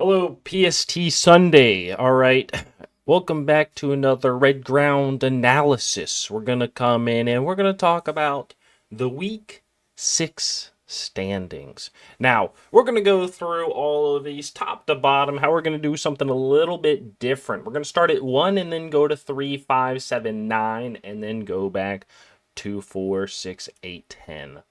Hello, PST Sunday. All right. Welcome back to another Redground analysis. We're going to come in and we're going to talk about the week 6 standings. Now, we're going to go through all of these top to bottom, how we're going to do something a little bit different. We're going to start at 1 and then go to 3, 5, 7, 9, and then go back to 4, 6, 8, 10.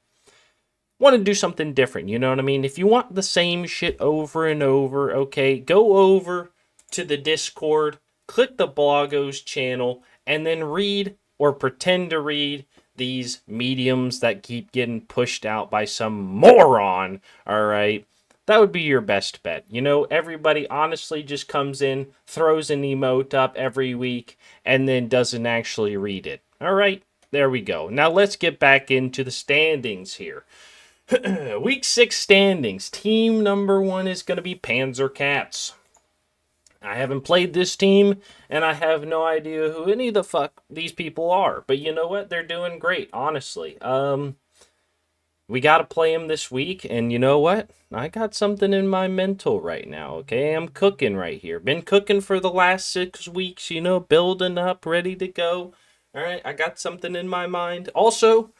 Want to do something different, you know what I mean? If you want the same shit over and over, okay, go over to the Discord, click the Bloggos channel, and then read or pretend to read these mediums that keep getting pushed out by some moron, all right? That would be your best bet. You know, everybody honestly just comes in, throws an emote up every week, and then doesn't actually read it. All right, there we go. Now let's get back into the standings here. Week 6 standings. Team number 1 is going to be Panzer Cats. I haven't played this team, and I have no idea who any of the fuck these people are. But you know what? They're doing great, honestly. We got to play them this week, and you know what? I got something in my mental right now, okay? I'm cooking right here. Been cooking for the last 6 weeks, you know, building up, ready to go. All right, I got something in my mind. Also,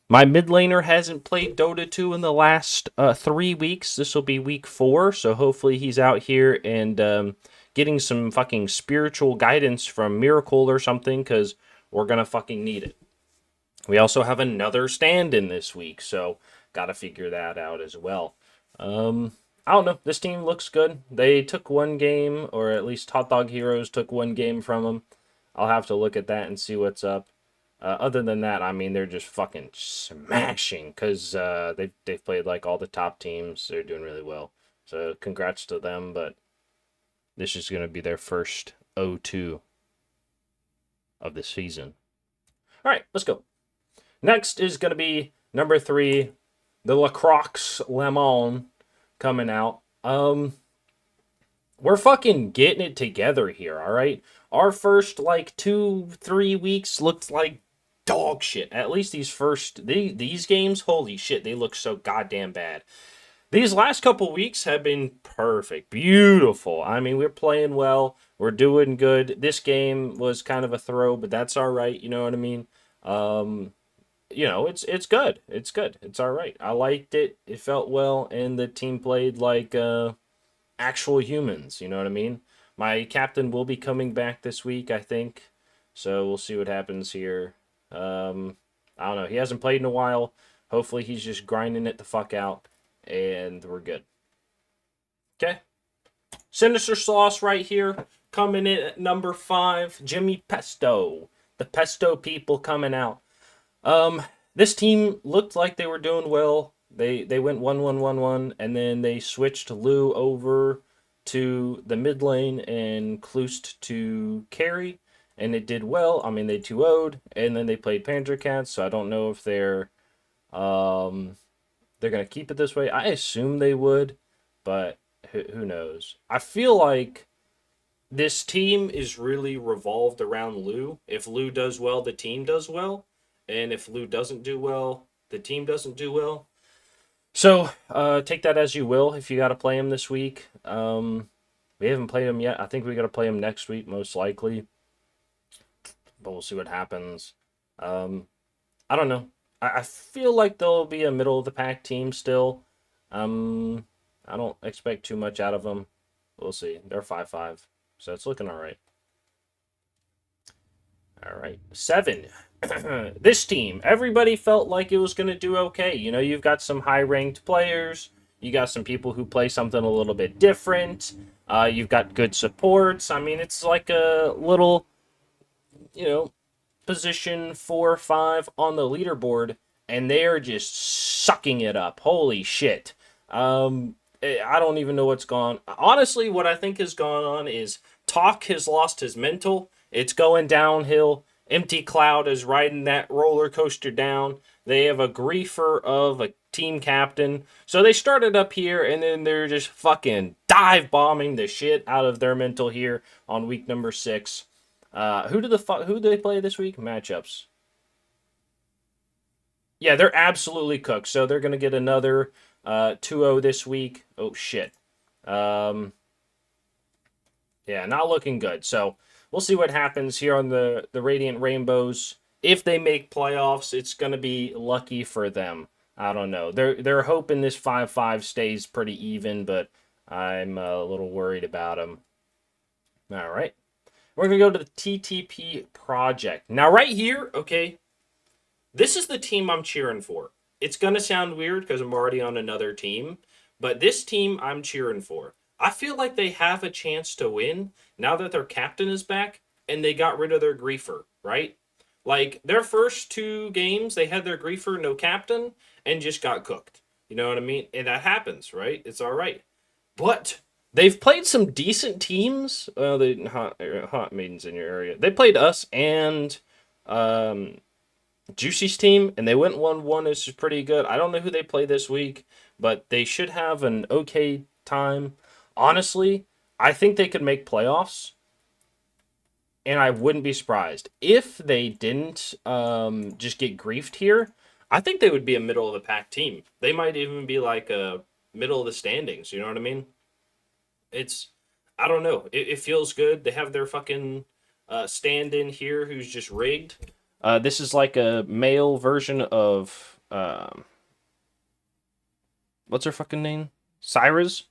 my mid laner hasn't played Dota 2 in the last 3 weeks. This will be week 4, so hopefully he's out here and getting some fucking spiritual guidance from Miracle or something, because we're going to fucking need it. We also have another stand-in this week, so got to figure that out as well. I don't know. This team looks good. They took one game, or at least Hot Dog Heroes took one game from them. I'll have to look at that and see what's up. Other than that, I mean, they're just fucking smashing because they've played like all the top teams. They're doing really well. So congrats to them. But this is going to be their first O2 of the season. All right, let's go. Next is going to be number 3, the Lacroix Lemon coming out. We're fucking getting it together here. All right, our first like 2-3 weeks looked like dog shit. At least these games, holy shit, they look so goddamn bad. These last couple weeks have been perfect, beautiful. I mean, we're playing well, we're doing good. This game was kind of a throw, but that's all right. You know what I mean? Um, it's good. It's good. It's all right. I liked it. It felt well, and the team played like actual humans. You know what I mean? My captain will be coming back this week, I think. So we'll see what happens here. I don't know. He hasn't played in a while. Hopefully, he's just grinding it the fuck out, and we're good. Okay. Sinister Sauce right here, coming in at number 5. Jimmy Pesto. The Pesto people coming out. This team looked like they were doing well. They went 1-1-1-1, and then they switched Lou over to the mid lane and Kloost to carry, and it did well. I mean, they 2-0'd, and then they played Panzer Cats, so I don't know if they're gonna keep it this way. I assume they would, but who knows? I feel like this team is really revolved around Lou. If Lou does well, the team does well, and if Lou doesn't do well, the team doesn't do well. So take that as you will. If you got to play him this week, we haven't played him yet. I think we got to play him next week, most likely. But we'll see what happens. I don't know. I feel like they'll be a middle of the pack team still. I don't expect too much out of them. We'll see. They're 5-5, so it's looking all right. All right, 7. This team, everybody felt like it was going to do okay. You know, you've got some high ranked players. You got some people who play something a little bit different. You've got good supports. I mean, it's like a little, you know, position 4 or 5 on the leaderboard, and they are just sucking it up. Holy shit. I don't even know what's gone. Honestly, what I think has gone on is Talk has lost his mental. It's going downhill. Empty Cloud is riding that roller coaster down. They have a griefer of a team captain. So they started up here, and then they're just fucking dive bombing the shit out of their mental here on week number 6. Who do they play this week? Matchups. Yeah, they're absolutely cooked. So they're gonna get another 2-0 this week. Oh shit. Yeah, not looking good. So we'll see what happens here on the Radiant Rainbows. If they make playoffs, it's gonna be lucky for them. I don't know. They're hoping this 5-5 stays pretty even, but I'm a little worried about them. All right. We're gonna go to the TTP project. Now, right here, okay, this is the team I'm cheering for. It's going to sound weird because I'm already on another team, but this team I'm cheering for. I feel like they have a chance to win now that their captain is back and they got rid of their griefer, right? Like their first two games, they had their griefer, no captain, and just got cooked. You know what I mean? And that happens, right? It's all right. But they've played some decent teams. The hot maidens in your area. They played us and um, Juicy's team, and they went 1-1. This is pretty good. I don't know who they play this week, but they should have an okay time. Honestly, I think they could make playoffs, and I wouldn't be surprised. If they didn't just get griefed here, I think they would be a middle of the pack team. They might even be like a middle of the standings. You know what I mean? It's, I don't know. It feels good. They have their fucking stand in here who's just rigged. This is like a male version of what's her fucking name? Cyrus.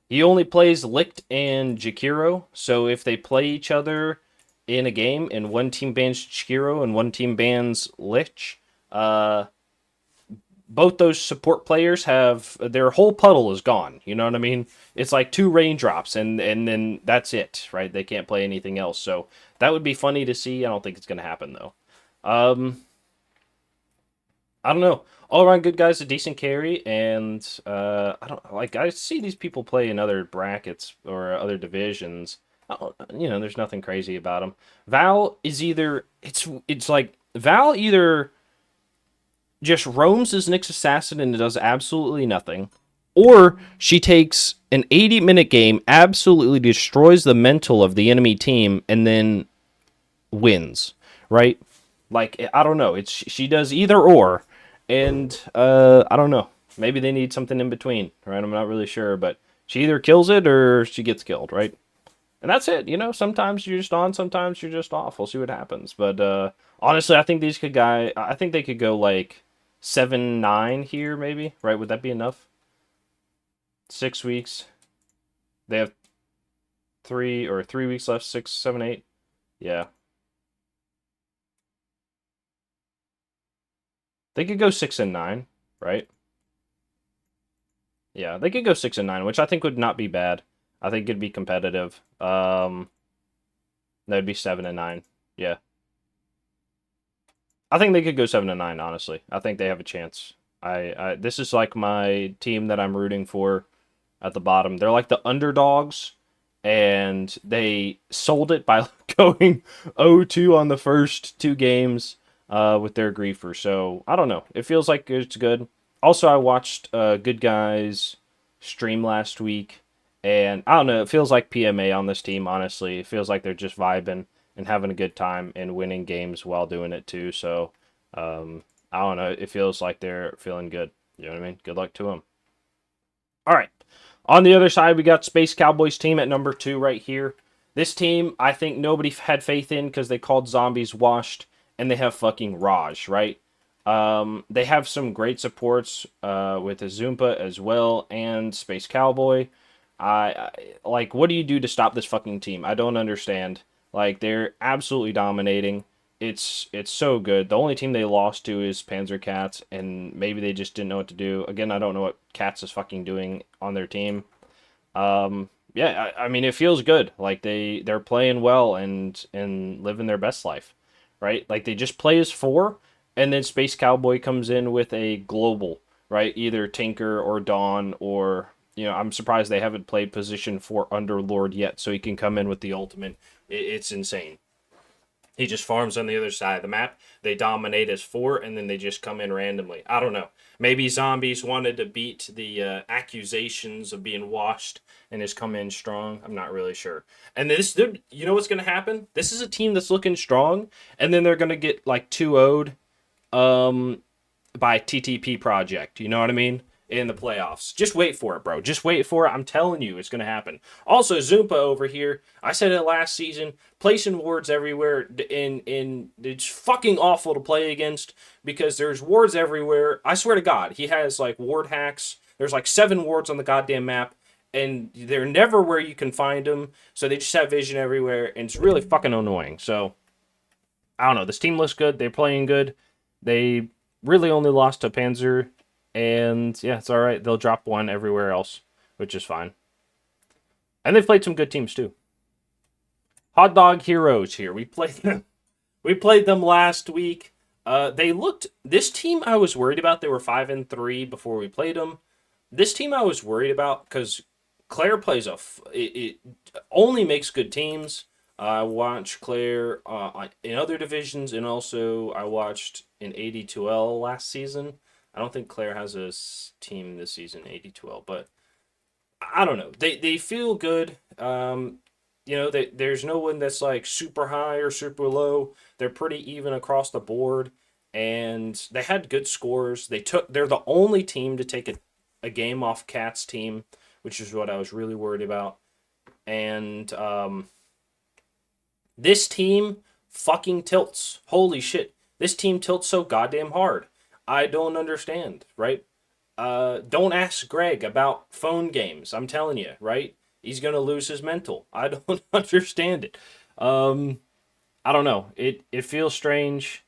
He only plays Licht and Jakiro, so if they play each other in a game and one team bans Jakiro and one team bans Lich, uh, both those support players have their whole puddle is gone. You know what I mean? It's like two raindrops and then that's it, right? They can't play anything else. So that would be funny to see. I don't think it's gonna happen though. Um, I don't know. All around good guys, a decent carry, and I don't like. I see these people play in other brackets or other divisions. There's nothing crazy about them. Val is either it's like Val either just roams as Nyx assassin and does absolutely nothing, or she takes an 80-minute game, absolutely destroys the mental of the enemy team, and then wins. Right? Like I don't know. It's she does either or, and I don't know. Maybe they need something in between, right? I'm not really sure, but she either kills it or she gets killed, right? And that's it. Sometimes you're just on, sometimes you're just off. We'll see what happens. But honestly, I think I think they could go like 7-9 here, maybe. Right? Would that be enough? 6 weeks. They have 3 weeks left. 6, 7, 8. Yeah. They could go 6-9, right? Yeah, they could go 6-9, which I think would not be bad. I think it'd be competitive. That'd be 7-9. Yeah, I think they could go 7-9. Honestly, I think they have a chance. This is like my team that I'm rooting for at the bottom. They're like the underdogs, and they sold it by going 0-2 on the first two games with their griefer. So I don't know. It feels like it's good. Also, I watched Good Guys stream last week, and I don't know. It feels like PMA on this team. Honestly, it feels like they're just vibing and having a good time and winning games while doing it too. So I don't know. It feels like they're feeling good. You know what I mean? Good luck to them. All right. On the other side, we got Space Cowboys team at number 2 right here. This team, I think nobody had faith in because they called zombies washed, and they have fucking Raj, right? They have some great supports with Azumpa as well and Space Cowboy. Like, what do you do to stop this fucking team? I don't understand. Like, they're absolutely dominating. It's so good. The only team they lost to is Panzer Cats, and maybe they just didn't know what to do. Again, I don't know what Cats is fucking doing on their team. Yeah, I mean, it feels good. Like they're playing well and living their best life, right? Like they just play as 4, and then Space Cowboy comes in with a global, right? Either Tinker or Dawn or I'm surprised they haven't played position 4 Underlord yet, so he can come in with the ultimate. It's insane. He just farms on the other side of the map. They dominate as 4, and then they just come in randomly. I don't know. Maybe zombies wanted to beat the accusations of being washed and just come in strong. I'm not really sure. And you know what's going to happen? This is a team that's looking strong, and then they're going to get like 2-0'd by TTP Project. You know what I mean? in the playoffs. Just wait for it, bro. Just wait for it. I'm telling you, it's going to happen. Also, Zumpa over here, I said it last season, placing wards everywhere, in it's fucking awful to play against because there's wards everywhere. I swear to God, he has like ward hacks. There's like 7 wards on the goddamn map, and they're never where you can find them, so they just have vision everywhere, and it's really fucking annoying. So, I don't know. This team looks good. They're playing good. They really only lost to Panzer, and yeah, it's all right. They'll drop 1 everywhere else, which is fine. And they've played some good teams too. Hot Dog Heroes here. We played them. We played them last week. They looked. This team I was worried about. They were 5-3 before we played them. This team I was worried about because Claire plays it only makes good teams. I watched Claire in other divisions, and also I watched in 82L last season. I don't think Claire has a team this season, 82L, but I don't know. They feel good. There's no one that's like super high or super low. They're pretty even across the board, and they had good scores. They're the only team to take a game off Cat's team, which is what I was really worried about. And this team fucking tilts. Holy shit. This team tilts so goddamn hard. I don't understand, right? Don't ask Greg about phone games. I'm telling you, right? He's going to lose his mental. I don't understand it. I don't know. It feels strange.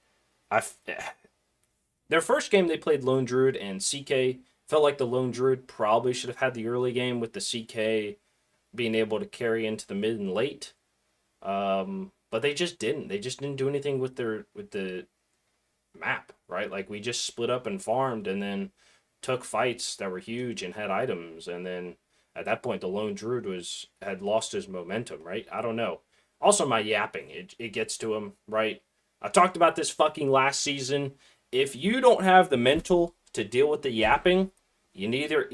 Their first game they played Lone Druid and CK. Felt like the Lone Druid probably should have had the early game with the CK being able to carry into the mid and late. But they just didn't. They just didn't do anything with the map, right? Like we just split up and farmed and then took fights that were huge and had items, and then at that point the Lone Druid had lost his momentum, right? I don't know. Also my yapping, it gets to him, right? I talked about this fucking last season. If you don't have the mental to deal with the yapping, you neither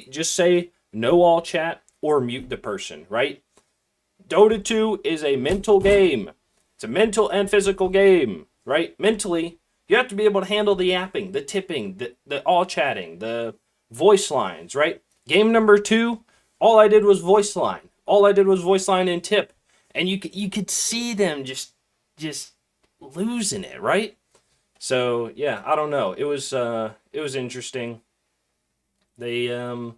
just say no all chat or mute the person, right? Dota 2 is a mental game. It's a mental and physical game, right? Mentally, you have to be able to handle the yapping, the tipping, the all chatting, the voice lines, right? Game number 2, all I did was voice line. All I did was voice line and tip. And you could see them just losing it, right? So, yeah, I don't know. It was interesting. They I don't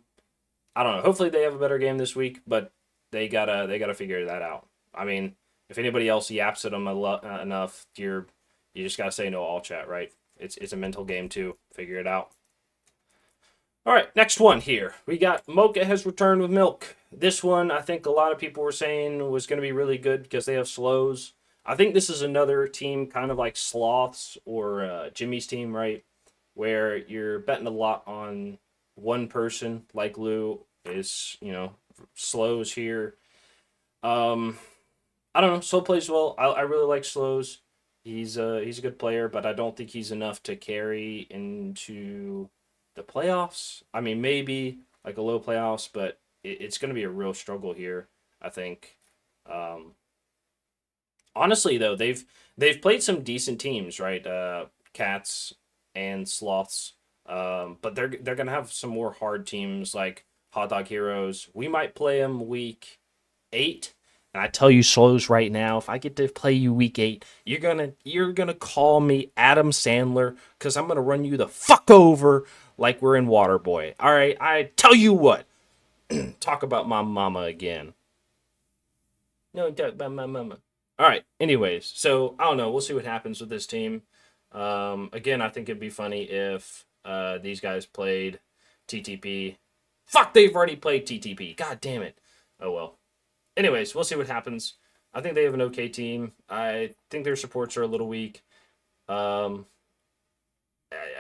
know. Hopefully they have a better game this week, but they gotta figure that out. I mean, if anybody else yaps at them enough, you just gotta say no all chat, right? It's a mental game too. Figure it out. All right, next one here. We got Mocha has returned with Milk. This one, I think a lot of people were saying was going to be really good because they have slows. I think this is another team kind of like Sloths or Jimmy's team, right? Where you're betting a lot on one person, like Lou is, slows here. I don't know. Slow plays well. I really like slows. He's a good player, but I don't think he's enough to carry into the playoffs. I mean, maybe like a low playoffs, but it's going to be a real struggle here, I think. Honestly, though, they've played some decent teams, right? Cats and Sloths. But they're going to have some more hard teams like Hot Dog Heroes. We might play them week 8. And I tell you, slows right now, if I get to play you week 8, you're gonna call me Adam Sandler because I'm gonna run you the fuck over like we're in Waterboy. All right, I tell you what. Talk about my mama again. No, talk about my mama. All right. Anyways, so I don't know. We'll see what happens with this team. Again, I think it'd be funny if these guys played TTP. Fuck, they've already played TTP. God damn it. Oh well. Anyways, we'll see what happens. I think they have an okay team. I think their supports are a little weak. I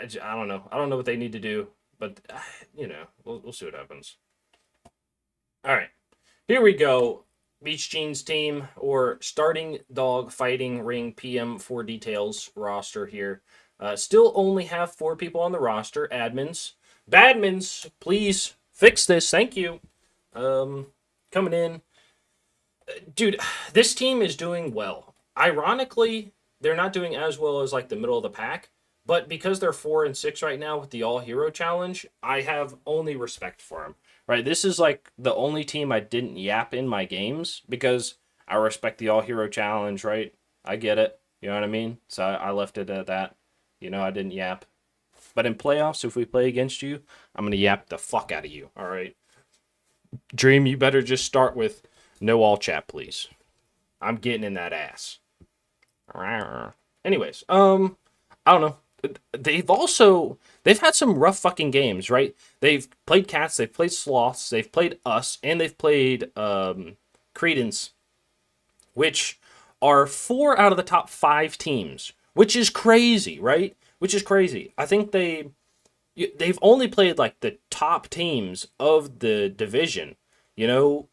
don't know. I don't know what they need to do, but we'll see what happens. All right, here we go. Beach Jeans team or starting dog fighting ring PM for details roster here. Still only have 4 people on the roster. Admins, badmins, please fix this. Thank you. Coming in. Dude, this team is doing well. Ironically, they're not doing as well as like the middle of the pack, But because they're 4-6 right now with the All Hero Challenge, I have only respect for them. Right, this is like the only team I didn't yap in my games because I respect the All Hero Challenge. Right, I get it. You know what I mean? So I left it at that. You know, I didn't yap. But in playoffs, if we play against you, I'm gonna yap the fuck out of you. All right, Dream, you better just start with no all chat, please. I'm getting in that ass. Anyways, I don't know. They've had some rough fucking games, right? They've played Cats, they've played Sloths, they've played us, and they've played Credence, which are 4 out of the top 5 teams, which is crazy, right? Which is crazy. I think they've only played like the top teams of the division, you know,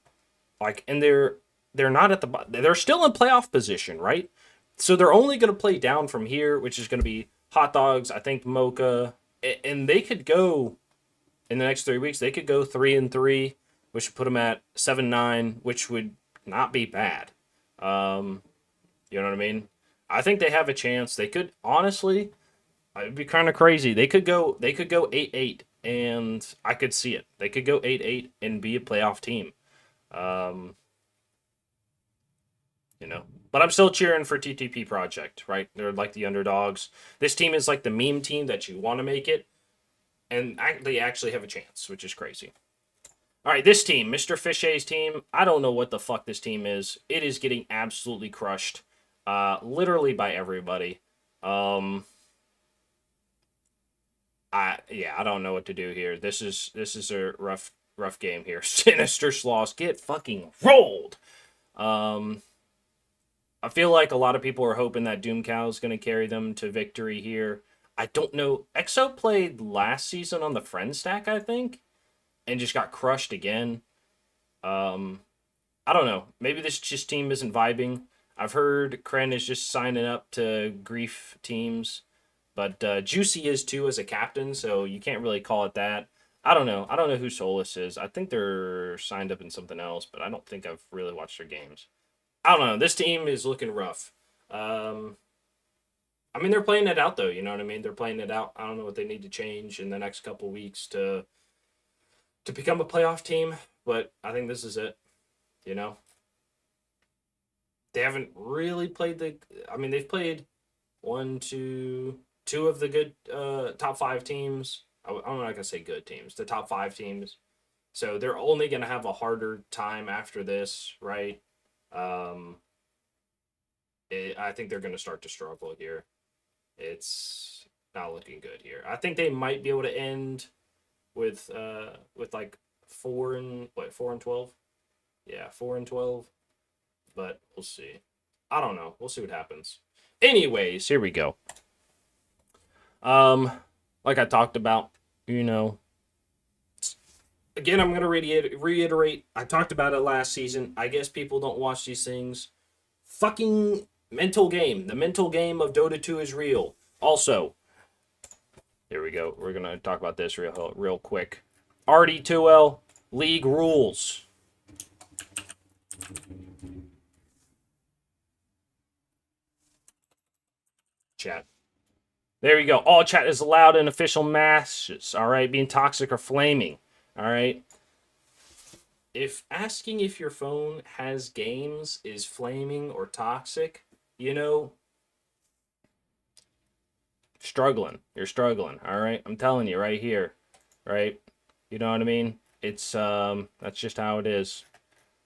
like, and they're not at the bottom. They're still in playoff position, right? So they're only going to play down from here, which is going to be Hot Dogs, I think Mocha, and they could go in the next 3 weeks. They could go 3-3, which would put them at 7-9, which would not be bad. You know what I mean? I think they have a chance. They could honestly, it'd be kind of crazy. They could go 8-8, and I could see it. They could go 8-8 and be a playoff team. You know, but I'm still cheering for TTP Project, right? They're like the underdogs. This team is like the meme team that you want to make it, and they actually have a chance, which is crazy. All right, this team, Mr. Fichet's team, I don't know what the fuck this team is. It is getting absolutely crushed, literally by everybody. I don't know what to do here. This is a rough game here. Sinister Sloss, get fucking rolled. I feel like a lot of people are hoping that Doom Cow is going to carry them to victory here. I don't know. EXO played last season on the friend stack, I think, and just got crushed again. I don't know. Maybe this just team isn't vibing. I've heard Kren is just signing up to grief teams, but Juicy is too as a captain, so you can't really call it that. I don't know. I don't know who Solus is. I think they're signed up in something else, but I don't think I've really watched their games. I don't know. This team is looking rough. I mean, they're playing it out, though. You know what I mean? They're playing it out. I don't know what they need to change in the next couple weeks to become a playoff team, but I think this is it. You know? They haven't really played they've played two of the good top 5 teams. I'm not gonna say good teams. The top 5 teams. So they're only gonna have a harder time after this, right? I think they're going to start to struggle here. It's not looking good here. I think they might be able to end with like 4-12. Yeah, 4-12. But we'll see. I don't know. We'll see what happens. Anyways, here we go. Like I talked about, you know. Again, I'm going to reiterate. I talked about it last season. I guess people don't watch these things. Fucking mental game. The mental game of Dota 2 is real. Also, here we go. We're going to talk about this real quick. RD2L League rules. Chat. There we go. All chat is allowed in official matches. All right, being toxic or flaming. All right. If asking if your phone has games is flaming or toxic, you know, struggling. You're struggling. All right. I'm telling you right here. Right. You know what I mean? It's that's just how it is.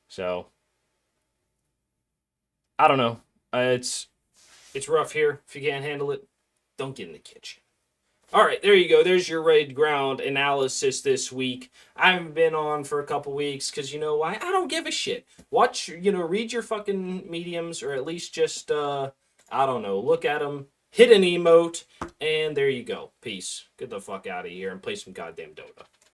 So I don't know. It's rough here. If you can't handle it, don't get in the kitchen. All right, there you go. There's your Redground analysis this week. I haven't been on for a couple weeks because you know why? I don't give a shit. Read your fucking mediums or at least just, I don't know, look at them, hit an emote, and there you go. Peace. Get the fuck out of here and play some goddamn Dota.